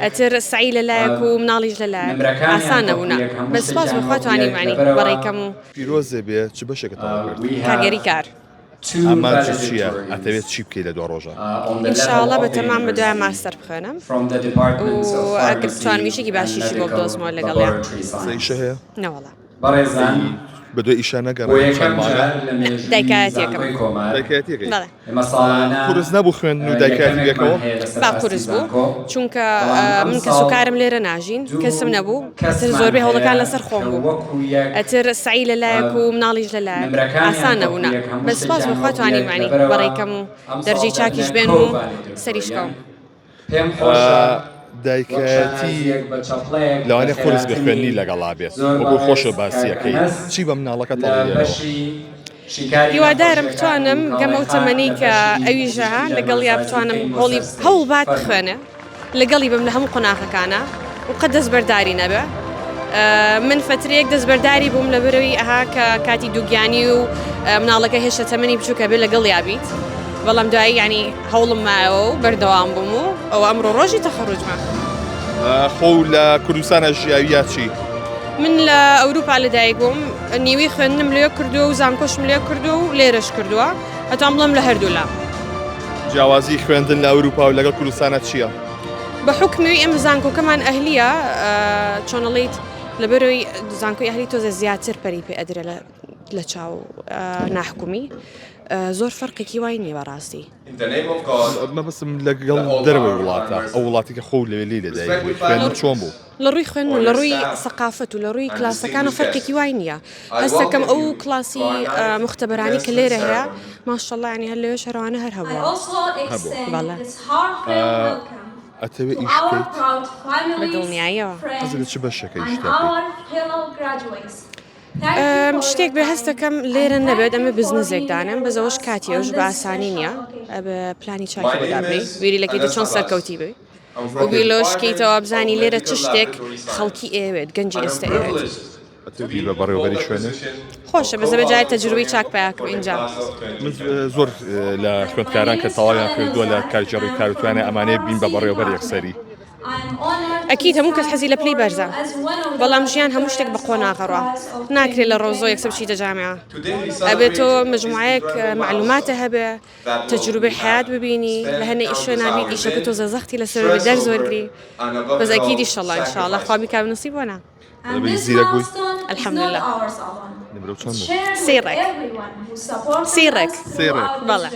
ئەتر سعی لەلایەک و مناڵیش لەلایەک ئاسان نەبوونا بەس سپاس بەخواتوانیم معنی بەڕێکەم و پیرۆزێ بێ چ بەشێکەوە کرد کارگەری کار ئەمان چییە ئەتەوێت چی بکەیت لە دو ڕۆژە ئینشاءڵڵا بەتەمام بەدوای ماستەر بخوێنم و ئەگەر بتوانمیشێکی باشیشی بۆ بدۆزمەوە لەگەڵیان سەیشە هەیە نەوەڵا بەدوای ئیشە نەگەڕێت چەند مانگە دایکایەتێکم دایکایەتێکی بەڵێ قورس نەبوو خوێندن و دایکایەتی بێکەوە با قورس بوو چونکە من کەس و کارم لێرە ناژین کەسم نەبوو ئەتر زۆربەی هەوڵەکان لەسەر خۆم بوو ئەتر سعی لەلایەک و مناڵیش لەلایەک ئاسان نەبوونا بەس سپاس بەخواتوانیم معنی بەڕێکەم و دەرجەی چاکیش بێن و سەریشکەم دایکایەتی لەوانێ قورس بخوێنی لەگەڵا بێت وەکو خۆشە باسیەکەی چی بە مناڵەکە تەڵێنەوە هیوادارم بتوانم گەمە و تەمەنی کە ئەویژەها لەگەڵ یا بتوانم هەوڵ بات بخوێنێ لەگەڵی بم لە هەموو قۆناغەکانە و قەت دەستبەرداری نەبێ من فترەیەک دەستبەرداری بووم لە بەرەوەی ئەها کە کاتی دووگیانی و مناڵەکە هێشتا تەمەنی بچووکە بێ لەگەڵ یابیت بەڵام دوایی ینی هەوڵم مایەوە و بەردەوام بووم و ئەوە ئەمڕۆ ڕۆژی تەخەڕوجمە خۆ لە کوردستانە ژیاویە چی؟ من لە ئەوروپا لەدایک بووم نیوی خوێندنم لێ کردووە و زانکۆشم لێ کردو و لێرەش کردووە هەتام بڵم لە هەردوو لام جیاوازی خوێندن لە ئەوروپا و لەگەڵ کوردستانە چییە؟ بە حکمی ئێمە زانکۆکەمان ئەهلیە چۆنەڵیت لەبەرەوەی زانکۆی ئەهلی تۆزە زیاتر پەری پێ ئەدرێ لە چاو ناحکومی زۆر فەرقێکی وای نییە بەڕاستی مەبەستم لەگەڵ دەرەوەی وڵاتە ئەو وڵاتی کە خۆ لەوێ لەدایک خوێندن چۆن بوو؟ لە ڕووی خوێن و لە ڕووی سەقافەت و لە ڕووی کلاسەکان و فەرقێکی وای نییە هەستەکەم ئەو کلاسی مختبەرانی کە لێرە هەیە ماشەڵڵا ینی هەر لەوێ شەروانە هەر هەبووە بەڵێ ئەتەوێ ئیش بکەیت بە دڵنیاییەوە حەزت چ بەشەکەی ئیش شتێک بێ هەستەکەم لێرە نەبێت ئەمە بزنسێکدانم بەزەوەش کاتیەوەش بە ئاسانی نییە بە پلانی چاکی بەدابێ ویری لەکەیتە چۆن سەرکەوتی بێ و بیلۆشکیتەوە بزانی لێرە چ شتێک خەڵکی ئێوێت گەنجی ئێستا ئێوێت بە بەڕێوەبەری شوێنش خۆشە بەزە بەجای تەجروبەی چاک پیاکەم اینجا زۆر لە خوێندکاران کە تەواویان کردووە لە کارگەڕی کاروتوانە ئەمانەیە بین بە بەڕێوەبەر یەکسەری ئەکید هەموو کەس حەزی لە پلەی بەرزە بەڵام ژیان هەموو شتێک بەخۆ ناغەڕوە ناکرێت لە ڕۆژۆ یەکسە بچیتە جامعە ئەبێتەوە مجموعەیەک معلوماتە هەبێ تەجروبەی حیات ببینی لە هەنێ ئیشە نابیت ئیشەکە تۆ زەزەختی لەسەر بێ دەرزۆرگری بەس ئەکیدی ئینشەڵڵا ئینشاءڵڵا خوا بیکا نصیب بۆنا زیرەک بووی الحەمدوللا نمرە چەند بوو؟ سێڕێک سێڕێک بەڵێ